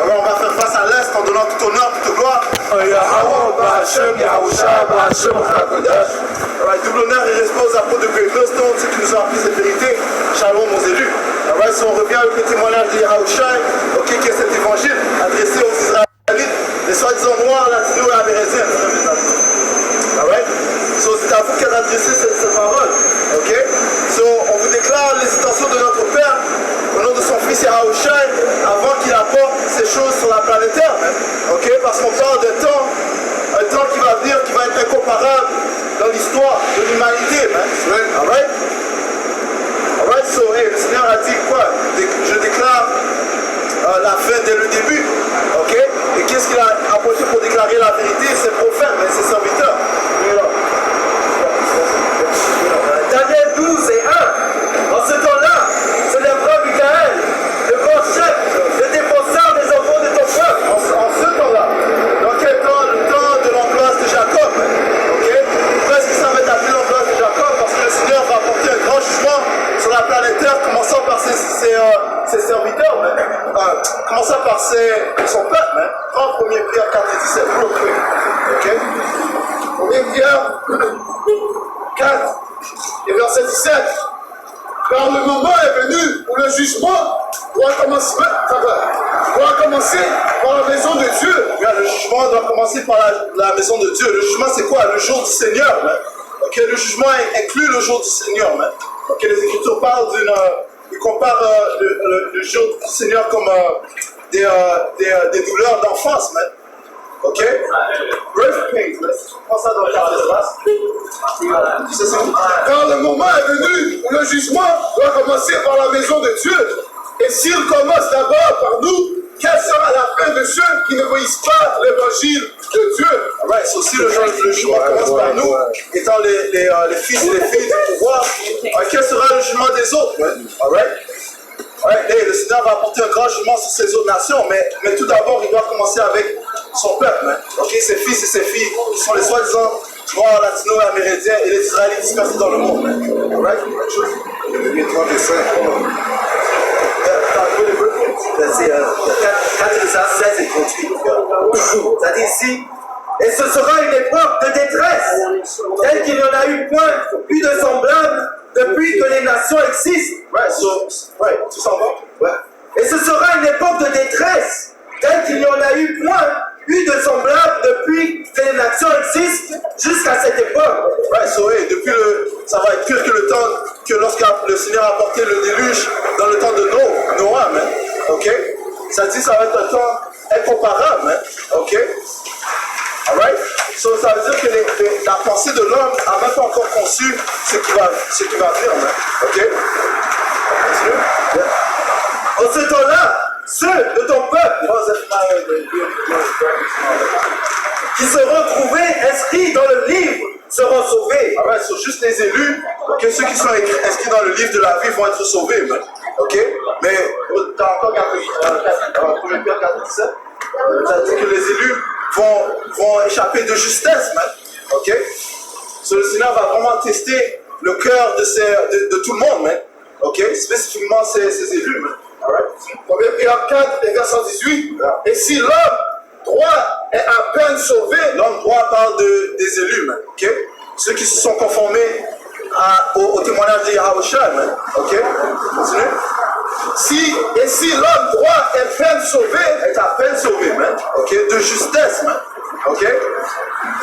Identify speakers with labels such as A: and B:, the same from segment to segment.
A: Alors on va faire face à l'Est en donnant tout honneur, toute gloire. Double honneur et respect aux apôtres de Greystone, ceux qui nous ont appris cette vérité. Shalom aux élus. Si on revient avec le témoignage de Yahushai, qui est cet évangile adressé aux Israélites, les soi-disant noirs, latinos et amérindiens. C'est à vous qu'elle a adressé cette parole. On vous déclare les intentions de notre Père au nom de son fils Yahushai avant qu'il apporte ces choses sur la planète Terre. Parce qu'on parle d'un temps qui va venir, qui va être incomparable dans l'histoire de l'humanité. Le Seigneur a dit quoi? Je déclare la fin dès le début. Et qu'est-ce qu'il a apporté pour déclarer la vérité? Ses prophètes, ses serviteurs.
B: Daniel 12 et 1. En ce temps-là, se lèvera Michael, le grand chef, le défenseur des enfants de ton peuple.
A: En ce temps-là. Dans quel temps? Le temps de l'angoisse de Jacob. Pourquoi est-ce que ça va être appelé l'angoisse de Jacob? Parce que le Seigneur va apporter un grand jugement sur la planète Terre, commençant par ses serviteurs, commençant par son peuple. Prends 1 Pierre 4 et 17.
C: 1 Pierre 4 et verset 17. Car le moment est venu où le jugement doit commencer par la maison de Dieu.
A: Le jugement doit commencer par la maison de Dieu. Le jugement, c'est quoi? Le jour du Seigneur. Le jugement inclut le jour du Seigneur. Les Écritures parlent ils comparent le jour du Seigneur comme des douleurs d'enfance. Birth pains. Prends ça dans le cadre d'espace.
C: Car le moment est venu où le jugement doit commencer par la maison de Dieu. Et s'il commence d'abord par nous, quelle sera la fin de ceux qui n'obéissent pas l'évangile de Dieu?
A: C'est aussi le jugement commence par nous, étant les fils et les filles du pouvoir. Quel sera le jugement des autres? Le Seigneur va apporter un grand jugement sur ces autres nations, mais tout d'abord, il doit commencer avec son peuple. Ses fils et ses filles, qui sont les soi-disant noirs, latinos, amérindiens et les Israélites dispersés dans le monde.
B: C'est 4, 16 et 38. Ça dit ici, et ce sera une époque de détresse, telle qu'il n'y en a eu point, plus de semblable depuis que les nations existent.
A: Tu s'en vas?
B: Et ce sera une époque de détresse, telle qu'il n'y en a eu point, plus de semblable depuis que les nations existent jusqu'à cette époque.
A: Depuis ça va être pire que le temps que lorsque le Seigneur a apporté le déluge dans le temps de Noah. Ça dit ça va être un temps incomparable. Ça veut dire que la pensée de l'homme n'a même pas encore conçu ce qui va venir.
B: En ce temps-là, ceux de ton peuple qui seront trouvés inscrits dans le livre seront sauvés.
A: Juste les élus, que ceux qui sont inscrits dans le livre de la vie vont être sauvés. Mais tu as encore 1 Pierre 4, 17. Ça dit que les élus vont échapper de justesse. Le Seigneur va vraiment tester le cœur de tout le monde. Spécifiquement ces élus.
C: 1 Pierre 4 et verset 18. Et si l'homme droit est à peine sauvé,
A: l'homme droit parle des élus. Ceux qui se sont conformés au témoignage de Yahushai. Continue.
C: Si l'homme droit est peine sauvé,
A: est à peine sauvé, de justesse.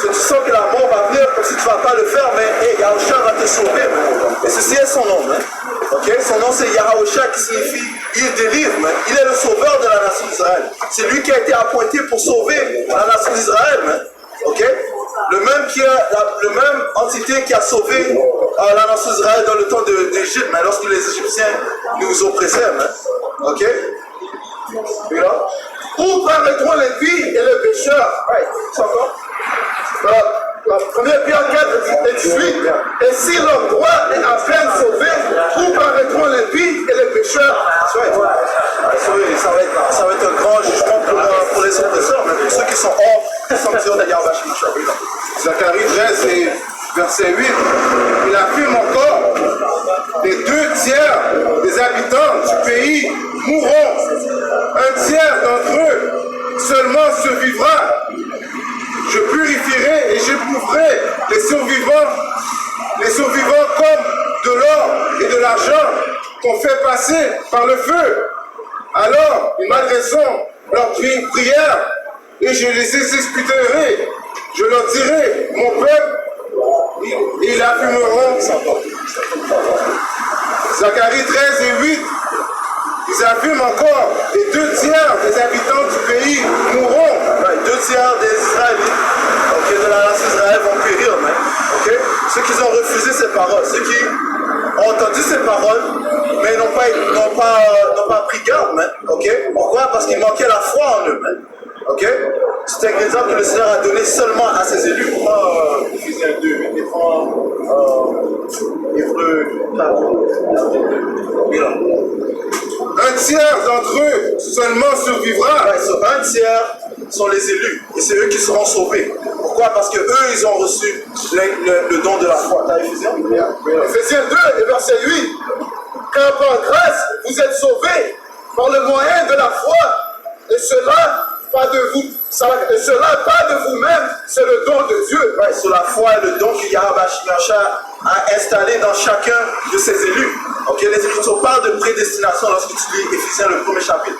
A: Tu sens que la mort va venir comme si tu ne vas pas le faire, mais Yahushua va te sauver. Et ceci est son nom. Son nom c'est Yahushua qui signifie il délivre. Il est le sauveur de la nation d'Israël. C'est lui qui a été appointé pour sauver la nation d'Israël. Le même entité qui a sauvé la nation d'Israël dans le temps d'Égypte, mais lorsque les Égyptiens nous oppressaient.
C: Où paraîtront les vies et les pécheurs?
A: C'est encore
C: 1 Pierre 4 et 18. Et si l'homme droit est à peine sauvé, où paraîtront les vies et les pécheurs?
A: Ça va être un grand jugement pour les oppresseurs, mais pour ceux qui sont hors sanction de Yahweh.
C: Zacharie 13 et verset 8. Il affirme encore: les 2 tiers des habitants du pays mourront. Un tiers d'entre eux survivra, je purifierai et j'éprouverai les survivants comme de l'or et de l'argent qu'on fait passer par le feu. Alors, ils m'adresseront leur prière et je les exécuterai. Je leur dirai, mon peuple, et ils affirmeront. Zacharie 13 et 8, ils affirment encore, les 2 tiers des habitants du pays mourront. 2 tiers des Israélites, de la race d'Israël vont périr. Ceux qui ont refusé ces paroles, ceux qui ont entendu ces paroles, mais n'ont pas pris garde. Pourquoi? Parce qu'il manquait la foi en eux. C'est un exemple que le Seigneur a donné seulement à ses élus. Éphésiens 2, et Hébreux 4. Un tiers d'entre eux seulement survivra. Un tiers sont les élus et c'est eux qui seront sauvés. Pourquoi? Parce que eux, ils ont reçu le don de la foi. T'as Éphésiens? Éphésiens 2 et verset 8. Car par grâce, vous êtes sauvés par le moyen de la foi, et cela pas de vous-même, c'est le don de Dieu.
A: C'est la foi et le don que Yahweh a installé dans chacun de ses élus. Les Écritures parlent de prédestination lorsque tu lis Éphésiens le 1er chapitre.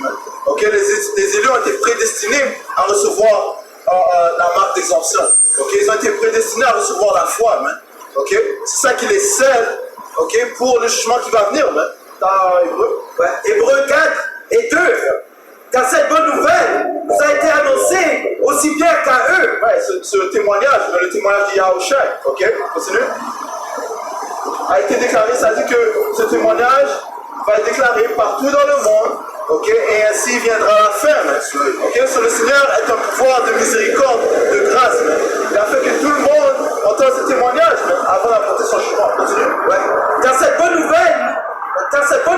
A: Les élus ont été prédestinés à recevoir la marque d'exemption. Ils ont été prédestinés à recevoir la foi. C'est ça qui les scelle pour le jugement qui va venir. Dans Hébreux.
B: Hébreux 4 et 2. Car cette bonne nouvelle nous a été annoncée aussi bien qu'à eux.
A: Ce témoignage, le témoignage de Yahushua, continue, a été déclaré, ça dit que ce témoignage va être déclaré partout dans le monde, et ainsi viendra la fin. Le Seigneur est un pouvoir de miséricorde, de grâce. Il a fait que tout le monde entende ce témoignage avant d'apporter son jugement. Continue.
B: Car cette bonne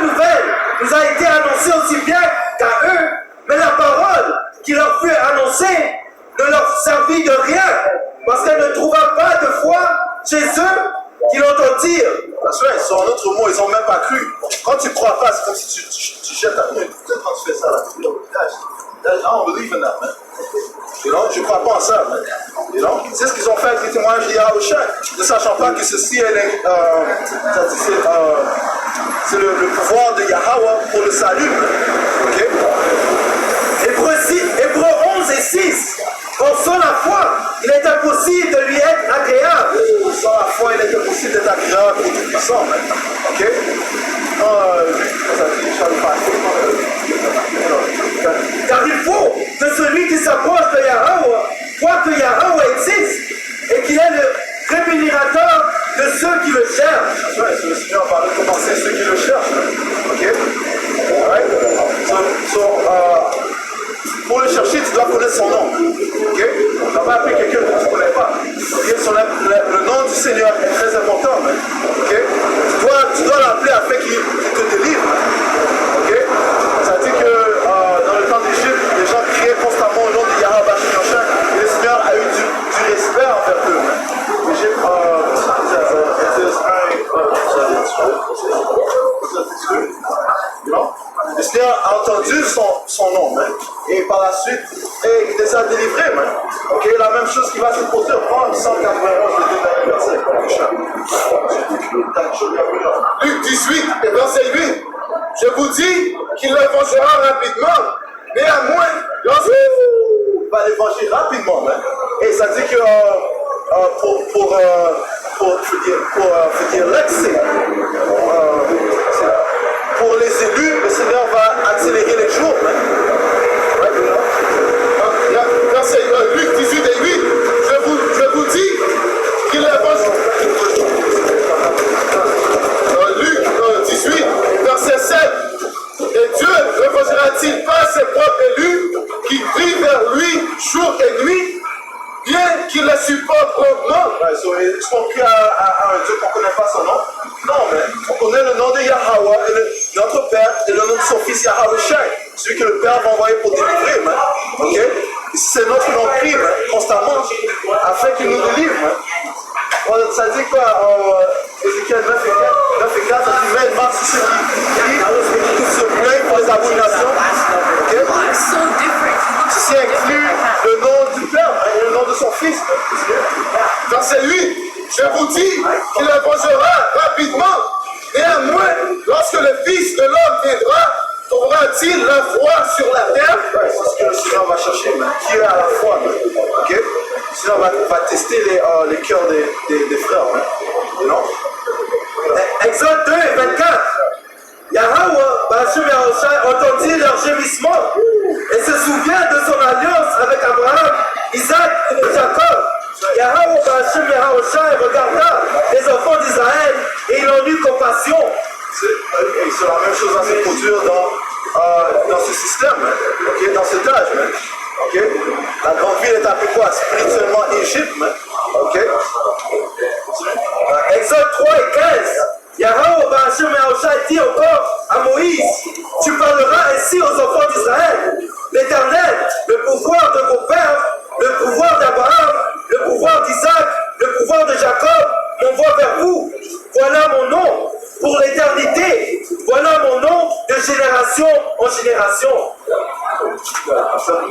B: nouvelle nous a été annoncée aussi bien qu'à eux, mais la parole qui leur fut annoncée ne leur servit de rien, parce qu'elle ne trouva pas de foi chez eux qui l'entendirent.
A: Sur un autre mot, ils n'ont même pas cru. Quand tu ne crois pas, c'est comme si tu jettes ta main. Peut-être quand tu fais ça, I don't believe in that, man. Je ne crois pas en ça, man. C'est ce qu'ils ont fait avec les témoignages de Yahushua, ne sachant pas que ceci est c'est le pouvoir de Yahweh pour le salut.
B: Hébreux 11 et 6. Or, sans la foi, il est impossible de lui être agréable.
A: Sans la foi, il est impossible d'être agréable pour tout puissant.
B: Car il faut que celui qui s'approche de Yahweh croit que Yahweh existe et qu'il est le rémunérateur de ceux qui le cherchent.
A: Le Seigneur va récompenser ceux qui le cherchent. Pour le chercher, tu dois connaître son nom. Tu ne vas pas appeler quelqu'un que tu ne connais pas. Le nom du Seigneur est très important. Tu dois l'appeler afin qu'il te délivre. Ça dit que dans le temps d'Égypte, les gens criaient constamment au nom de Yahweh et le Seigneur a eu du respect envers eux. Le Seigneur a entendu son nom, et par la suite, il les a délivrés. La même chose qui va se produire. Prends 191, le verset.
C: Luc 18 et verset 8. Je vous dis qu'il le vengera rapidement, néanmoins,
A: il va les venger rapidement. Et ça dit que pour les élus, le Seigneur va accélérer les jours.
C: Verset Luc 18 et 8. Je vous dis qu'il le vengera. Luc 18, verset 7. Et Dieu ne vengera-t-il pas ses propres élus qui crient vers lui jour et nuit, bien qu'il le supporte promptement?
A: Est-ce qu'on crie à un Dieu qu'on ne connaît pas son nom? Non, mais on connaît le nom de Yahweh, notre Père, et le nom de son Fils Yahweh Shai, celui que le Père va envoyer pour délivrer. C'est notre nom crie constamment afin qu'il nous délivre. Ça dit quoi Ézéchiel 9 et 4, ça dit mais il marche sur ceux qui se plaignent pour les abominations. Ceci inclut de son Fils.
C: Verset 8, je vous dis qu'il le vengera rapidement. Néanmoins, lorsque le Fils de l'homme viendra, trouvera-t-il la foi sur la terre?
A: Ouais, c'est ce que le Seigneur va chercher, mais qui est à la foi. Ok? Le Seigneur va tester les cœurs des frères. Non?
B: Exode 2 et 24. Yahweh, Bachim Yahushai, entendit leur gémissement et se souvient de son alliance avec Abraham, Isaac et Jacob. Yahweh, Bachim Yahushai, regarda les enfants d'Israël et il en eut compassion.
A: C'est la même chose va se produire dans ce système, ok, dans cet âge. Ok? La grande ville est appelée quoi? Spirituellement Égypte. Ok?
B: Exode 3 et 15. Yahweh Bachim Yahushai dit encore à Moïse, tu parleras ainsi aux enfants d'Israël. L'Éternel, le pouvoir de vos pères, le pouvoir d'Abraham, le pouvoir d'Isaac, le pouvoir de Jacob, m'envoie vers vous. Voilà mon nom pour l'éternité. Voilà mon nom de génération en génération.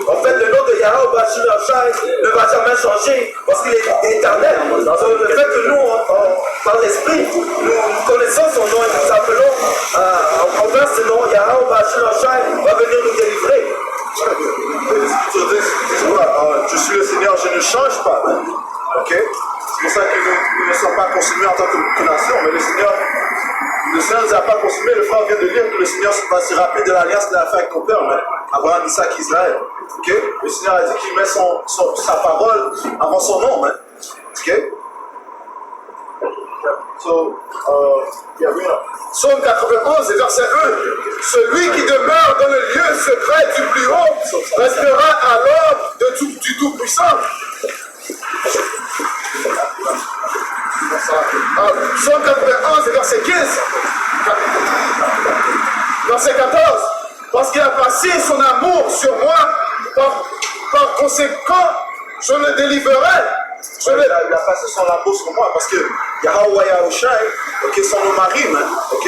B: En fait, le nom de Yahweh Bachim Yahushai ne va jamais changer parce qu'il est éternel. Donc, le fait que nous, par l'esprit, nous connaissons son nom et nous appelons envers ce nom, Yahweh Bachim Yahushai va venir nous délivrer.
A: Je suis le Seigneur, je ne change pas. Ok? C'est pour ça que nous ne sommes pas consumés en tant que nation, mais le Seigneur ne nous a pas consumés. Le frère vient de lire que le Seigneur va se rappeler de l'alliance qu'il a fait avec ton père, Abraham, Isaac, Israël. Ok? Le Seigneur a dit qu'il met sa parole avant son nom. Ok?
C: Psaume 91 et verset 1. Celui qui demeure dans le lieu secret du plus haut restera à l'ombre du Tout-Puissant. Psaume 91 et verset 15. Verset 14. Parce qu'il a passé son amour sur moi, par conséquent, je le délivrerai.
A: Il a passé son amour sur moi parce que Yahweh Yahushai, ok, sont nos maris, ok?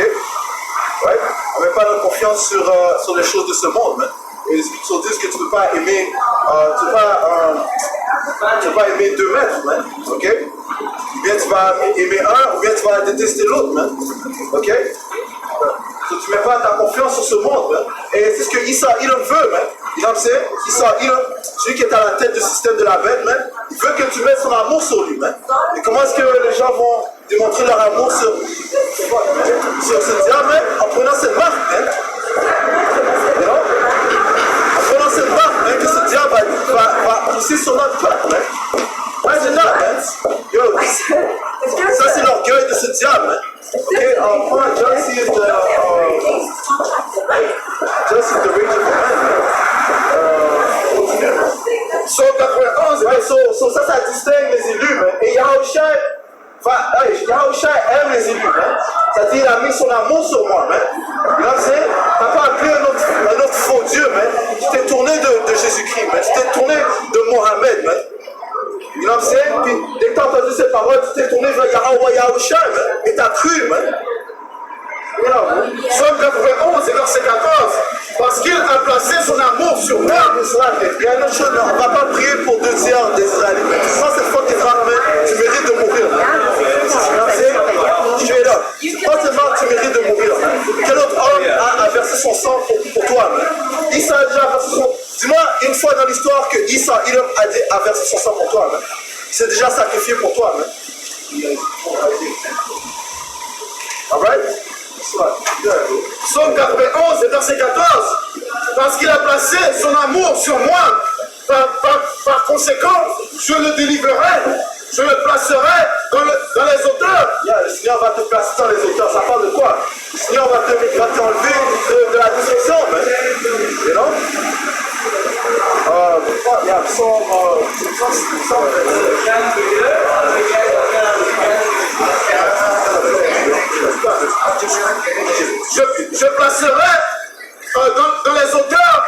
A: Ouais? On ne met pas notre confiance sur les choses de ce monde, Et ils disent que tu ne peux pas aimer, tu peux pas aimer 2 mètres, ok? Ou bien tu vas aimer un, ou bien tu vas détester l'autre, ok? Donc, tu ne mets pas ta confiance sur ce monde, Et c'est ce que Issa Ilom veut, Issa Ilom, celui qui est à la tête du système de la bête, il veut que tu mettes son amour sur lui, Et comment est-ce que les gens vont démontrer leur amour sur ce diable, en prenant cette marque, en prenant cette marque, que ce diable va pousser sur notre peuple, Imagine that, Yo, ça c'est l'orgueil de ce diable, Ok, point, Jealousy is the rage of man.
C: Psaume 91,
A: So ça distingue les élus, Et Yahushai aime les élus, C'est-à-dire, il a mis son amour sur moi, Là, t'as pas appelé un autre faux Dieu, Tu t'es tourné de Jésus-Christ, Tu t'es tourné de Mohamed, You know what I'm saying? Puis, dès que t'as entendu ces paroles, tu t'es tourné vers Yahweh Yahushai, Et t'as cru,
C: Psaume 91 et verset 14. Parce qu'il a placé son amour sur moi.
A: Il y a une autre chose, on ne va pas prier pour 2 tiers des Israélites. Sans cette faute d'Israël, tu mérites de mourir. Tu es là. Pas seulement tu mérites de mourir. Quel autre homme a versé son sang pour toi? Issa a déjà versé son. Dis-moi une fois dans l'histoire que Issa a versé son sang pour toi. Il s'est déjà sacrifié pour toi. Alright?
C: Psaume 91 et verset 14. Parce qu'il a placé son amour sur moi. Par conséquent, je le délivrerai. Je le placerai dans les hauteurs.
A: Le Seigneur va te placer dans les hauteurs. Ça parle de quoi? Le Seigneur va t'enlever de la destruction. You know?
C: Je placerai dans les hauteurs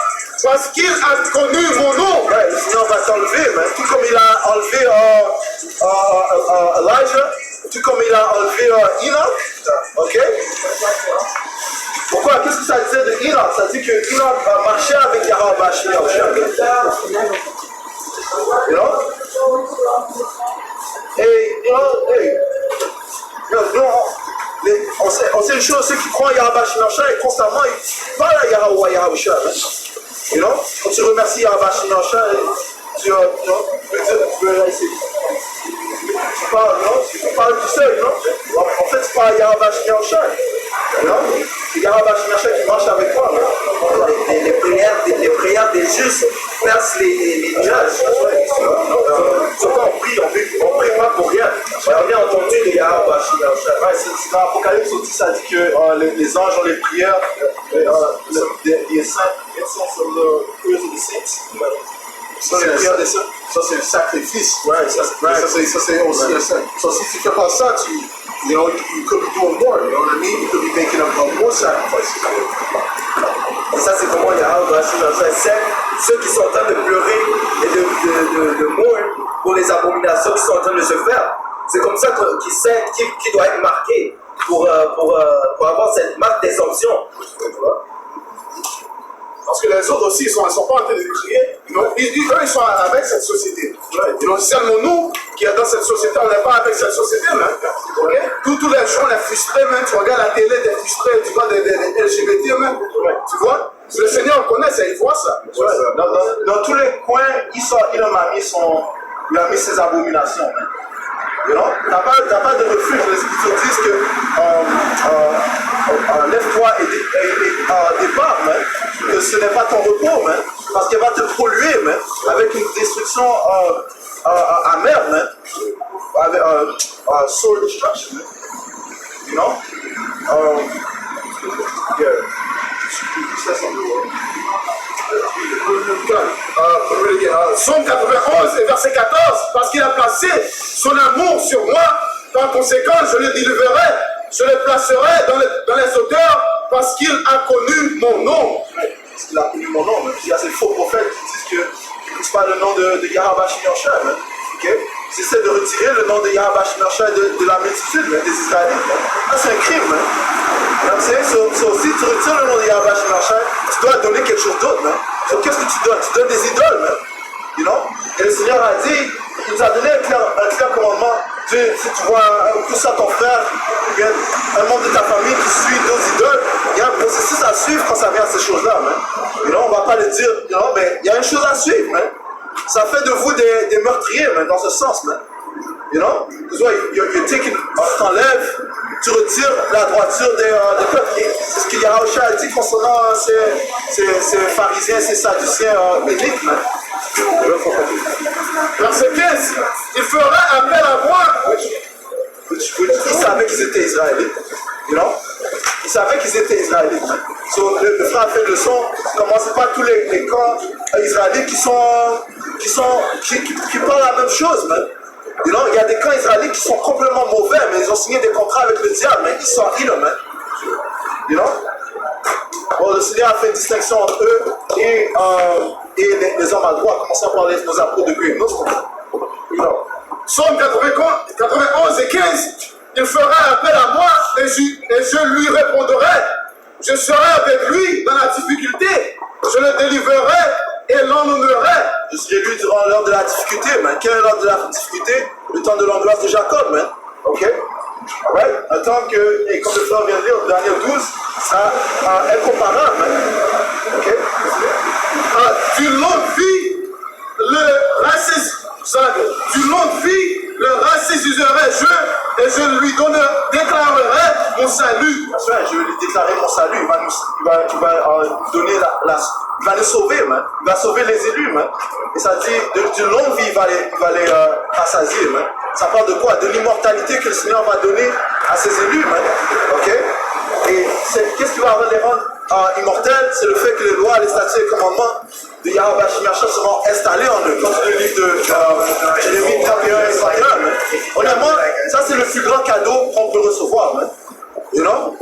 C: parce qu'il a connu mon nom.
A: Le Seigneur va t'enlever, tout comme il a enlevé Elijah, tout comme il a enlevé Enoch. Ok? Pourquoi? Qu'est-ce que ça disait de Enoch? Ça dit que Enoch marchait avec Yahweh Bashir. You know? Yahusha. You know? Quand tu remercies Yahweh Shemiyasha, tu peux essayer. Tu parles tout seul, non? En fait, tu parles à Yahweh Shemiyasha. C'est Yahweh Shemiyasha qui marche avec toi.
B: Les prières des justes percent les nuages.
A: Surtout on prie pas pour rien.
B: J'ai bien entendu de Yahweh Shemiyasha.
A: C'est dans l'Apocalypse aussi, ça dit que les anges ont les prières des saints.
C: Ça, c'est le sacrifice.
A: Ouais,
C: ça c'est aussi un sacrifice. So, si tu fais pas ça, you could be doing more. You know what I mean? You could be making a more sacrifice.
B: Et ça, c'est comment Yahweh Shemiyasha sait ceux qui sont en train de pleurer et de mourir pour les abominations qui sont en train de se faire. C'est comme ça qu'il sait qui doit être marqué pour avoir cette marque d'exemption.
C: Parce que les autres aussi, ils ne sont pas en train de crier. Ils sont avec cette société. Seulement nous, qui est dans cette société, on n'est pas avec cette société. Même. Okay? Tous les jours, on est frustrés. Même. Tu regardes la télé, tu es frustré. Tu vois des LGBT. Même. Tu vois? Le Seigneur connaît ça, il voit ça.
A: Dans tous les coins, il a mis ses abominations. Même. You know? T'as pas de refuge. Les Écritures disent que lève-toi et départ, que ce n'est pas ton repos, parce qu'elle va te polluer avec une destruction amère, avec soul destruction. You know?
C: Psaume 91 et verset 14, parce qu'il a placé son amour sur moi, par conséquent je le délivrerai, je le placerai dans les hauteurs, parce qu'il a connu mon nom.
A: Parce qu'il a connu mon nom, il y a ces faux prophètes qui disent que c'est pas le nom de Yahweh Shemiyasha. Okay? Ils essaient de retirer le nom de Yahweh Shemiyasha de la multitude des Israélites. C'est un crime. Si tu retires le nom de Yahweh Shemiyasha, tu dois donner quelque chose d'autre. So, qu'est-ce que tu donnes? Tu donnes des idoles. You know? Et le Seigneur a dit, il nous a donné un clair commandement. Si tu vois un ça ton frère, ou bien un membre de ta famille qui suit d'autres idoles, il y a un processus à suivre quand ça vient à ces choses-là. You know, on ne va pas le dire, mais il y a une chose à suivre. Ça fait de vous des meurtriers dans ce sens. You know? T'enlèves, tu retires la droiture des peuples. C'est ce que Yahusha a dit concernant ces pharisiens, ces sadduciens élites.
C: Verset 15, il fera appel à moi.
A: Ils savaient qu'ils étaient israélites. You know? Ils savaient qu'ils étaient israélites. So, le frère a fait le son, comment c'est pas tous les camps israélites qui parlent la même chose. You know? Il y a des camps israélites qui sont complètement mauvais, mais ils ont signé des contrats avec le diable, mais ils sont innocents. You know? Bon, le Seigneur a fait une distinction entre eux et les hommes à droite, commençant par nos apôtres de Dieu.
C: Psaume 91 et 15, il fera appel à moi et je lui répondrai. Je serai avec lui dans la difficulté. Je le délivrerai et l'honorerai.
A: Je serai lui durant l'heure de la difficulté. Quelle est l'heure de la difficulté? Le temps de l'angoisse de Jacob. Ok? Right? Un temps que, et comme le frère vient de lire, Daniel 12, ça est incomparable. Ok?
C: D'une longue vie, d'une longue vie, le rassasiserai je, et je lui déclarerai mon salut.
A: Je vais lui déclarer mon salut. Il va nous donner il va nous sauver, il va sauver les élus. Et ça dit, d'une longue vie, il va les rassasier. Ça parle de quoi? De l'immortalité que le Seigneur va donner à ses élus. Ok? Et qu'est-ce qui va les rendre immortels? C'est le fait que les lois, les statuts et les commandements de Yahweh Shemiyasha seront installés en eux. Comme le livre de Jérémie 31 et 31. Honnêtement, ça c'est le plus grand cadeau qu'on peut recevoir. You know?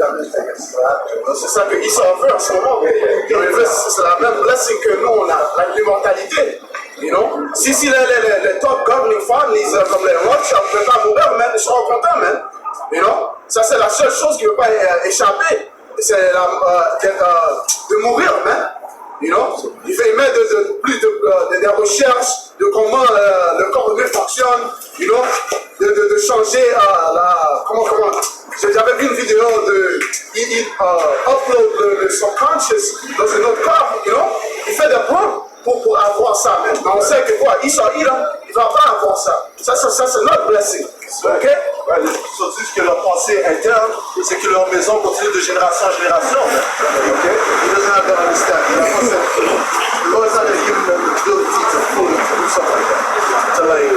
C: C'est ça que Issa veut en ce moment. C'est la même blessing que nous, on a, l'immortalité. You know? Si les top governing families comme les Rothschild ne peuvent pas mourir, ils seront contents, man. You know? Ça, c'est la seule chose qui ne peut pas échapper. C'est de mourir, man. You know? Il fait mettre des recherches de comment le corps humain fonctionne, you know? De changer J'avais vu une vidéo de. Il upload le subconscious dans un autre corps, you know? Il fait des plans pour avoir ça même. Mais on sait que quoi, il ne va pas avoir ça. Ça c'est notre blessing. Ok?
A: Ouais, les gens disent que leur pensée interne, c'est que leur maison continue de génération en génération. Ok? He doesn't have that understanding. The Lord's not a human ability to fully do something like that. To like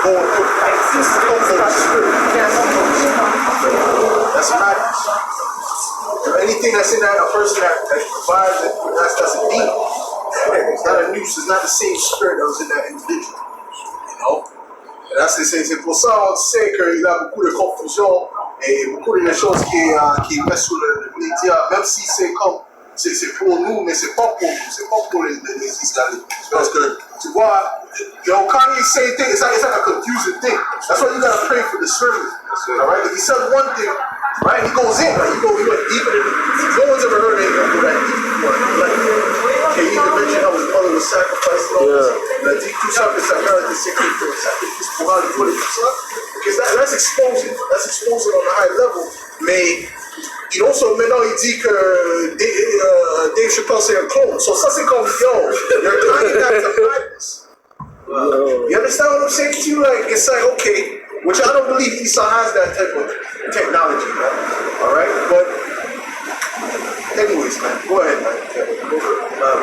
A: go and put this comes from the spirit. That's madness. Anything that's in that, a person that provides it, that's a demon. It's not a noose, it's not the same spirit that was in that individual. You know? C'est pour ça qu'on sait qu'il y a beaucoup de confusion et beaucoup de choses qui mettent sur le média, même si c'est comme, c'est pour nous, mais c'est pas pour nous, c'est pas pour les Israélites. Parce que, tu vois, quand il say things, it's like a confusing thing. That's why you gotta pray for the sermon. Alright? If he said one thing, right, he goes in, like, he went deeper than no one's ever heard anyone go that deep before. Like, can you even mention how his mother was sacrificed and all this? Il a dit tout ça, que sa mère était sacrifiée, sacrifice pour aller tout ça. Because that's exposing. That's exposing on a high level. Mais il also, maintenant, il dit que Dave Chappelle c'est un clone. So ça, c'est comme, yo, you're tying that to madness. You understand what I'm saying to you? Like, it's like, okay, which I don't believe Esau has that type of technology, man. Alright? But, anyways, man, go ahead, man.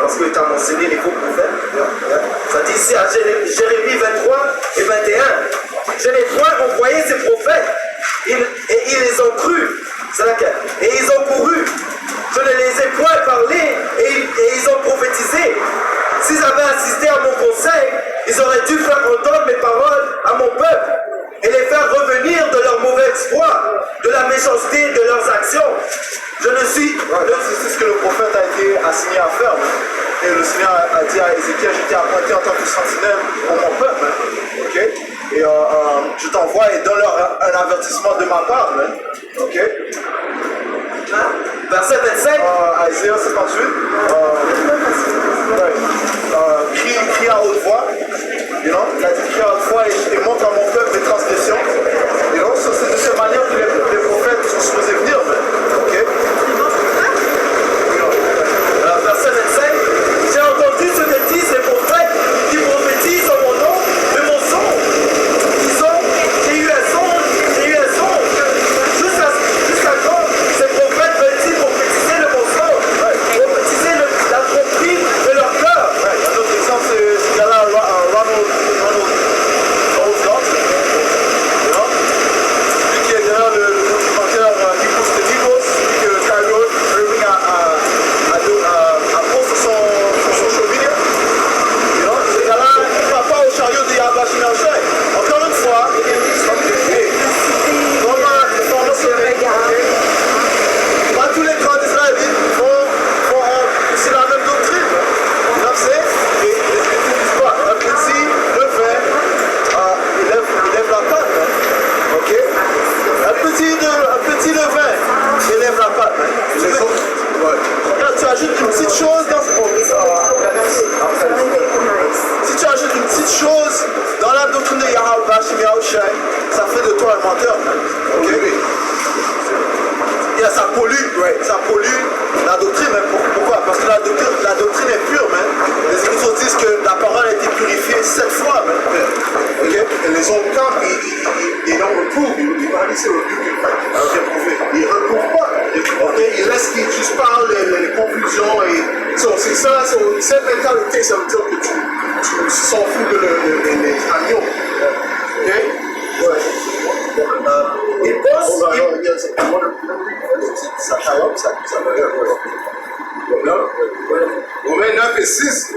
B: Parce que tu as mentionné les faux prophètes. Ça dit ici à Jérémie 23 et 21. Je n'ai point envoyé ces prophètes, et ils les ont crus. C'est laquelle? Et ils ont couru. Je ne les ai point parlé, et ils ont prophétisé. S'ils avaient assisté à mon conseil, ils auraient dû faire entendre mes paroles à mon peuple et les faire revenir de leurs mauvais exploits, de la méchanceté de leurs actions. Je ne suis...
A: C'est ce que le prophète a été assigné à faire. Et le Seigneur a dit à Ézéchiel, je t'ai appointé en tant que sentinelle pour mon peuple. Ok? Et je t'envoie et donne-leur un avertissement de ma part. Ok?
B: Verset 25.
A: Isaiah 58. Crie à haute voix. You know? Il a dit crie à haute voix et montre à mon peuple les transgressions. You know? So, c'est de cette manière que les prophètes sont supposés venir. Ok?
B: Verset 25. J'ai entendu ce que disent les prophètes qui prophétisent en mon nom de mon son. J'ai eu un songe. Jusqu'à quand ces prophètes veulent-ils prophétiser de mon son? Prophétiser la tromperie de leur cœur.
A: Un autre exemple, c'est ce gars-là, Ronald Johnson. You know? Lui qui est derrière le documentaire Nikos de Nikos, que Kyrie Irving a posté sur son social media. You know? Ce gars-là, il ne va pas au chariot de Yahweh Shimon. Encore une fois, pas tous les grands Israélites c'est la même doctrine. Et les pas. Un petit levain élève la pâte. Ok? Un petit levain élève la pâte. Regarde, tu ajoutes une petite chose dans si tu ajoutes une petite chose dans la doctrine de Yahweh Shai, ça fait de toi un menteur. Ok? Et ça pollue la doctrine. Pourquoi? Parce que la doctrine est pure, man. Les Écritures disent que la parole a été purifiée 7 fois, man. Okay?
C: Et les autres camps, ils don't reprove. Ils vont aller se reprover. Ils ne reprouvent pas. Okay? Ils laissent qu'ils juste parlent les conclusions. Et c'est ça, cette mentalité, ça veut dire que tu s'en fous de les agneaux. Ok? Ouais.
B: Il pense...
C: Romains 9 et 6,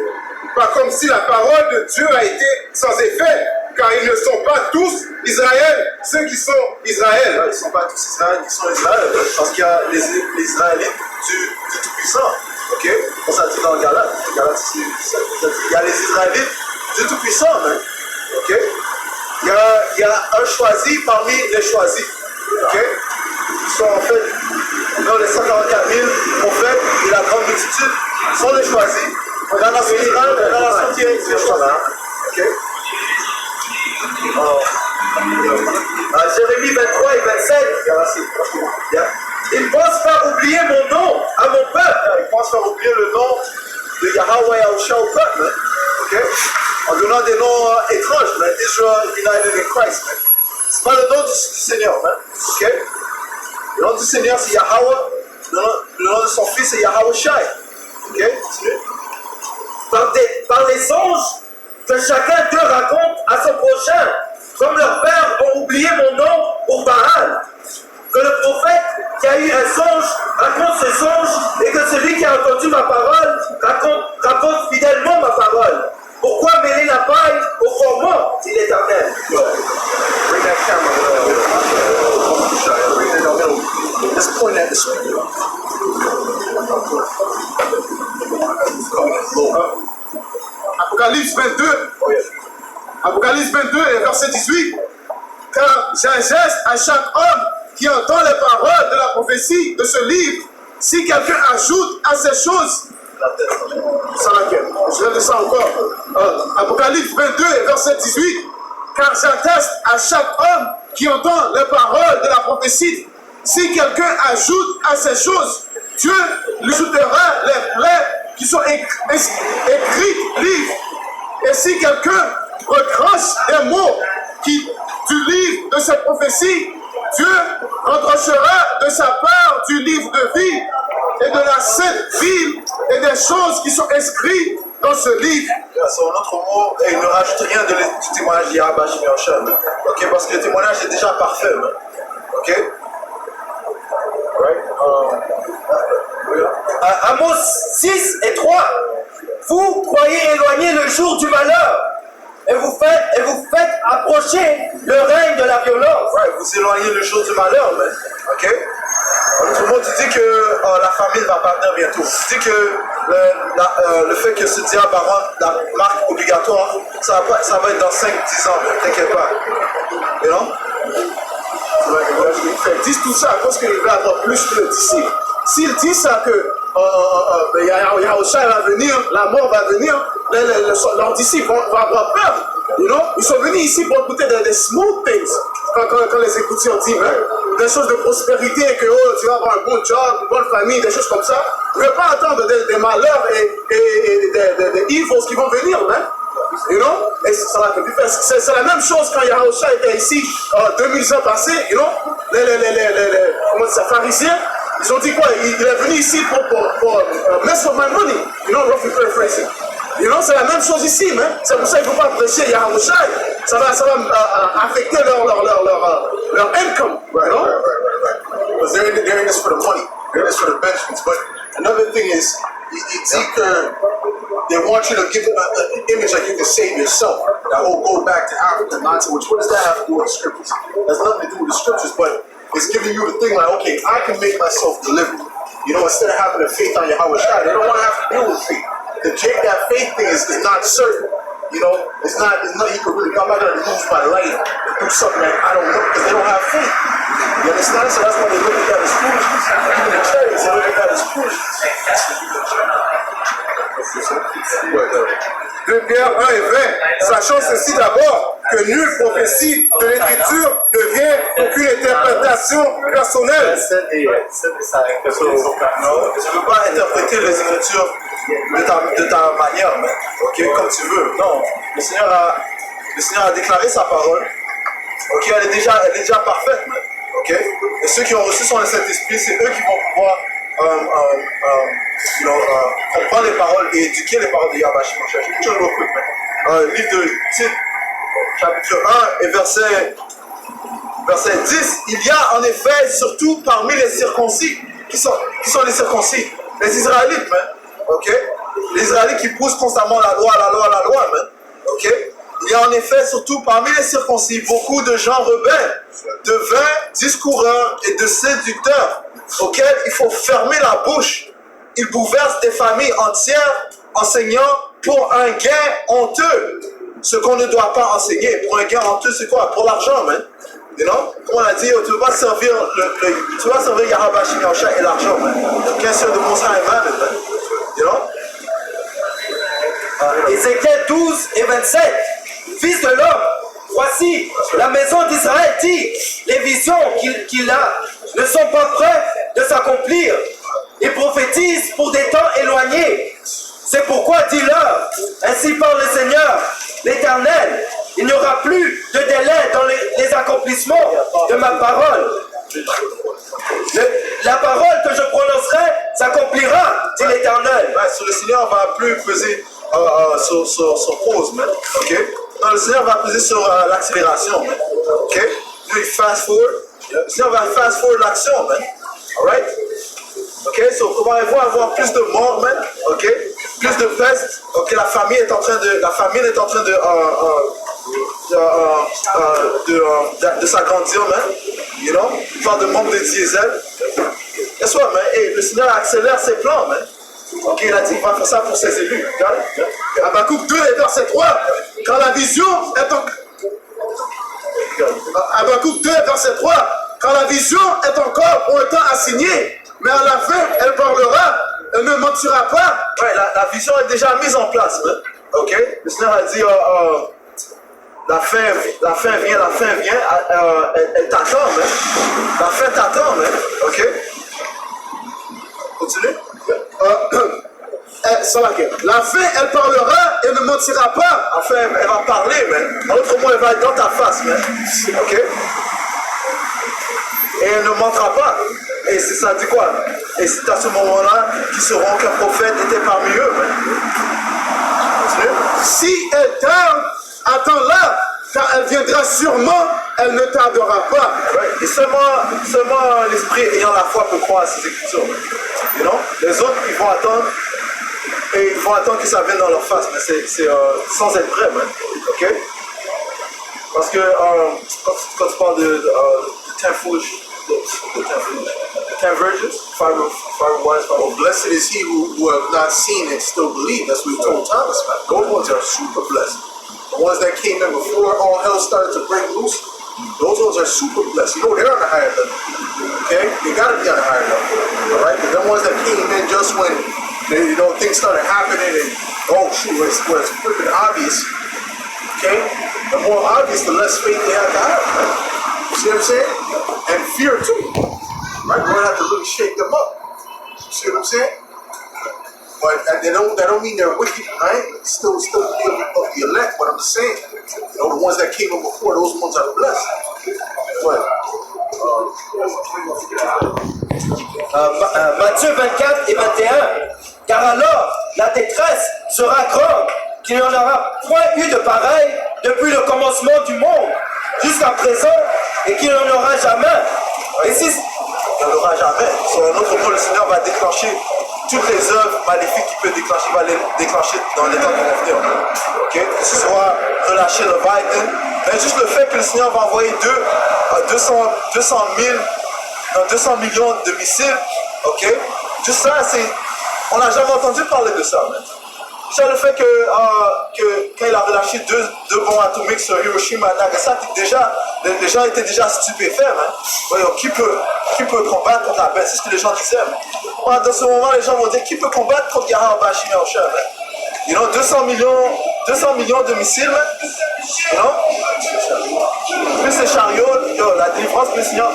C: pas comme si la parole de Dieu a été sans effet, car ils ne sont pas tous Israël, ceux qui sont Israël.
A: Ils ne sont pas tous Israël, ils sont Israël, parce qu'il y a les Israélites du Tout-Puissant. Ok? On ça dit dans Galate, il y a les Israélites du Tout-Puissant, même. Ok? Il y a un choisi parmi les choisis. Ok? Ils sont en fait dans les 144 000 prophètes et la grande multitude sont les choisis. Dans la nation d'Israël, dans la nation qui est choisie. Ok?
B: Jérémie 23 et 27.
A: Yahushua au peuple, man. Ok? En donnant des noms étranges, man. Israel United in Christ, man. C'est pas le nom du Seigneur, man. Ok? Le nom du Seigneur, c'est Yahweh. Le nom de son fils, c'est Yahweh Shai. Ok? Continue.
B: Par les songes que chacun d'eux raconte à son prochain, comme leurs pères ont oublié mon nom pour Baal. Que le prophète qui a eu un songe raconte ce songe et que celui qui a entendu ma parole raconte fidèlement ma parole. Pourquoi mêler la paille au froment, dit l'Éternel?
A: Bring that camera. Bring it in the middle. Let's point at the speaker.
C: Apocalypse 22. Apocalypse 22 et verset 18. Car j'ai un geste à chaque homme qui entend les paroles de la prophétie de ce livre. Si quelqu'un ajoute à ces choses, sans laquelle, je vais ça encore. Apocalypse 22 et verset 18. Car j'atteste à chaque homme qui entend les paroles de la prophétie. Si quelqu'un ajoute à ces choses, Dieu lui ajoutera les plaies qui sont écrites livre. Et si quelqu'un retranche les mots du livre de cette prophétie, Dieu retranchera de sa part du livre de vie et de la sainte ville et des choses qui sont inscrites dans ce livre.
A: C'est un autre mot, et il ne rajoute rien du témoignage d'Yahweh Shai. Ok, parce que le témoignage est déjà parfait. Man. Ok? Right?
B: Amos 6 et 3. Vous croyez éloigner le jour du malheur et vous faites approcher le règne de la violence.
A: Right, vous éloignez le jour du malheur, man. Ok? Tout le monde dit que la famine va pas venir bientôt. Tu dis que le fait que ce diable va rendre la marque obligatoire, ça va être dans 5-10 ans, t'inquiète pas. You know?
C: Ils disent tout ça parce qu'ils veulent avoir plus que le disciple. S'ils disent ça que Yahushua va venir, la mort va venir, leurs disciples vont avoir peur. You know? Ils sont venus ici pour écouter des smooth things. Quand les écoutiers ont dit des choses de prospérité, que tu vas avoir un bon job, une bonne famille, des choses comme ça. Ils ne veulent pas attendre des malheurs et des evils qui vont venir. You know? Et c'est la même chose quand Yahushua était ici 2000 ans passés. You know? Les pharisiens, ils ont dit quoi? Il est venu ici pour mess with my money. You know, roughly paraphrasing. You know, c'est la même chose ici, man. C'est pour ça qu'il ne faut pas prêcher Yahushua. Ça va affecter leur income.
A: Right, you know? Right. Because they're in this for the money. They're in this for the Benjamins. But another thing is, they want you to give an image like you can save yourself. That whole go back to Africa nonsense, which what does that have to do with the scriptures? It has nothing to do with the scriptures, but it's giving you the thing like, okay, I can make myself delivered. You know, instead of having a faith on Yahweh Shai, they don't want to have to deal with faith. That faith thing is not certain. You know, it's not you can really, I'm not going to lose my life and do something that I don't know because they don't have faith. You understand? So that's why they look at that as foolishness. Even the chariots, they look at that as foolishness.
C: 2 Pierre 1 et 20, sachant ceci d'abord, que nulle prophétie de l'Écriture ne vient d'aucune interprétation personnelle.
A: Non, tu ne peux pas interpréter les Écritures de ta manière, mais, okay, comme tu veux. Non, le Seigneur a déclaré sa parole. Ok, elle est déjà parfaite, mais, ok. Et ceux qui ont reçu son Saint-Esprit, c'est eux qui vont pouvoir comprendre les paroles et éduquer les paroles de Yahweh Shai. Je vais real quick, man. Livre de Tite, chapitre 1 et verset 10. Il y a en effet, surtout parmi les circoncis, qui sont les circoncis, les Israélites, man. Ok? Les Israélites qui poussent constamment la loi, man. Ok? Il y a en effet, surtout parmi les circoncis, beaucoup de gens rebelles, de vains discoureurs et de séducteurs, auxquels il faut fermer la bouche. Ils bouleversent des familles entières, enseignant pour un gain honteux. Ce qu'on ne doit pas enseigner. Pour un gain honteux, c'est quoi? Pour l'argent, man. You know? Comme on a dit, tu ne vas pas servir Yahweh Shai et l'argent, man. Bien sûr, de Most High Man, man. You know?
B: Ézéchiel 12 et 27. Fils de l'homme, voici, la maison d'Israël dit, les visions qu'il a ne sont pas prêtes de s'accomplir. Il prophétise pour des temps éloignés. C'est pourquoi dis-leur, ainsi parle le Seigneur, l'Éternel, il n'y aura plus de délai dans les accomplissements de ma parole. La parole que je prononcerai s'accomplira, dit l'Éternel.
A: Le Seigneur va plus peser sur pause, man. Ok? Non, le Seigneur va peser sur l'accélération, man. Ok? Lui, fast forward. Le Seigneur va fast forward l'action, man. Alright? Ok? So, comment ils vont avoir plus de morts, man? Ok? Plus de peste. Ok? La famine est en train de s'agrandir, man. You know? Il parle de manque de diesel. Guess what, man? Hey, le Seigneur accélère ses plans, man. Ok, il a dit qu'il va faire ça pour ses élus.
C: Habakkuk 2 et verset 3. Quand la vision est en... Habakkuk 2 verset 3. Quand la vision est encore pour un temps assigné, mais à la fin, elle parlera, elle ne mentira pas.
A: Ouais, la vision est déjà mise en place, man. Ok? Le Seigneur a dit, la fin vient, elle t'attend, man. La fin t'attend, man. Ok? Continue.
C: La fin, elle parlera et ne mentira pas.
A: La fin, elle va parler, man. En autre mot, elle va être dans ta face, man. Ok? Et elle ne mentira pas. Et c'est ça dit quoi? Et c'est à ce moment-là qu'ils sauront qu'un prophète était parmi eux, man. Continue.
C: Si elle tarde, attends-la, car elle viendra sûrement, elle ne tardera pas.
A: Ouais. Et seulement l'esprit ayant la foi peut croire à ces écritures. You know? Les autres, ils vont attendre. Et ils vont attendre que ça vienne dans leur face. Mais c'est sans être prêt, man. Ok? Parce que quand tu parles de 10 foolish, the 10 virgins, 5 wise, 5
C: Oh, blessed is he who have not seen and still believe. That's what we told Thomas, man. Those ones are super blessed. The ones that came in before all hell started to break loose, those ones are super blessed. You know, they're on the higher level. Okay? They gotta be on the higher level. Alright? But them ones that came in just when things started happening and oh shoot, it's freaking obvious. Okay? The more obvious, the less faith they have to have. Right? You see what I'm saying? And fear too. Right? We're gonna have to really shake them up. You see what I'm saying? But that don't mean they're wicked, right? Still of the elect, but I'm just saying, the ones that came in before, those ones are blessed. But,
B: Matthieu 24 et 21. Car alors la détresse sera grande, qu'il n'y en aura point eu de pareil depuis le commencement du monde jusqu'à présent, et qu'il n'y en aura jamais. Et si
A: il n'y en aura jamais. Sur un autre mot, le Seigneur va déclencher toutes les œuvres maléfiques qu'il peut déclencher, il va les déclencher dans les temps qui vont venir. Ok? Que ce soit relâcher le Biden, mais juste le fait que le Seigneur va envoyer 200 millions de missiles, ok? Juste ça, on n'a jamais entendu parler de ça. C'est le fait que quand il a relâché deux bombes atomiques sur Hiroshima et Nagasaki, les gens étaient déjà stupéfaits. Voyons, qui peut combattre contre la bête? C'est ce que les gens disaient. Dans ce moment, les gens vont dire, qui peut combattre contre Yahya Bashir Al-Shah? 200 millions de missiles, plus les chariots, la délivrance que le Seigneur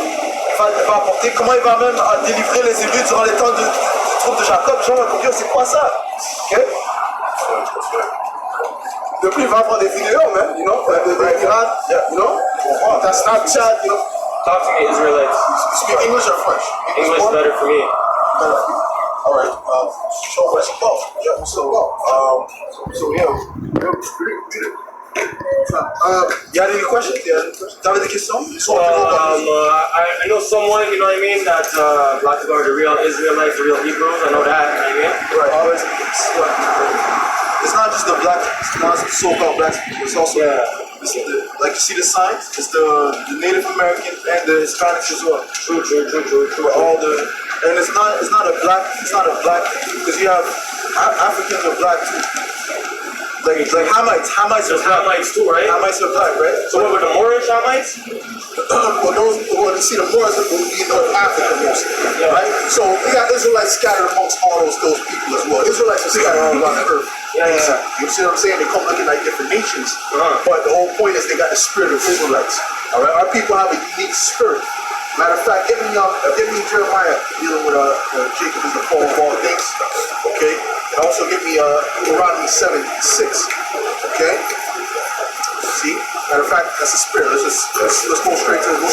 A: va apporter, comment il va même délivrer les élus durant les temps du troupe de Jacob. Les gens vont dire, c'est quoi ça? Okay?
C: Depuis, il va avoir des vidéos, man, t'as Snapchat,
D: Talk to me, Israelites.
C: Speak English or French?
D: English is better for me.
C: All right. Show what's about. Yeah, what's about?
A: Il y a des questions? T'avais des questions?
D: I know someone, you know what I mean, that black people are the real Israelites, the real Hebrews. I know that, you know what I mean?
A: Right. It's not just the black, it's not so-called black people, it's also like you see the signs, it's the Native American and the Hispanics as well.
D: True.
A: All and it's not a black, because you have Africans are black too. Like Hamites
D: There's Hamites too, right?
A: Hamites are black, right?
D: So what were the Moorish Hamites?
C: You see, the Moors would be in North Africa mostly, right? So we got Israelites scattered amongst all those people as well. Israelites are scattered all around the earth.
D: Yeah.
C: You see what I'm saying? They come looking like different nations, but the whole point is they got the spirit of Israelites. All right, our people have a unique spirit.
A: Matter of fact, give me Jeremiah dealing with Jacob is the fall of all things. Okay? And also give me Deuteronomy 7:6. Okay? See? Matter of fact, that's the spirit. Let's go straight to the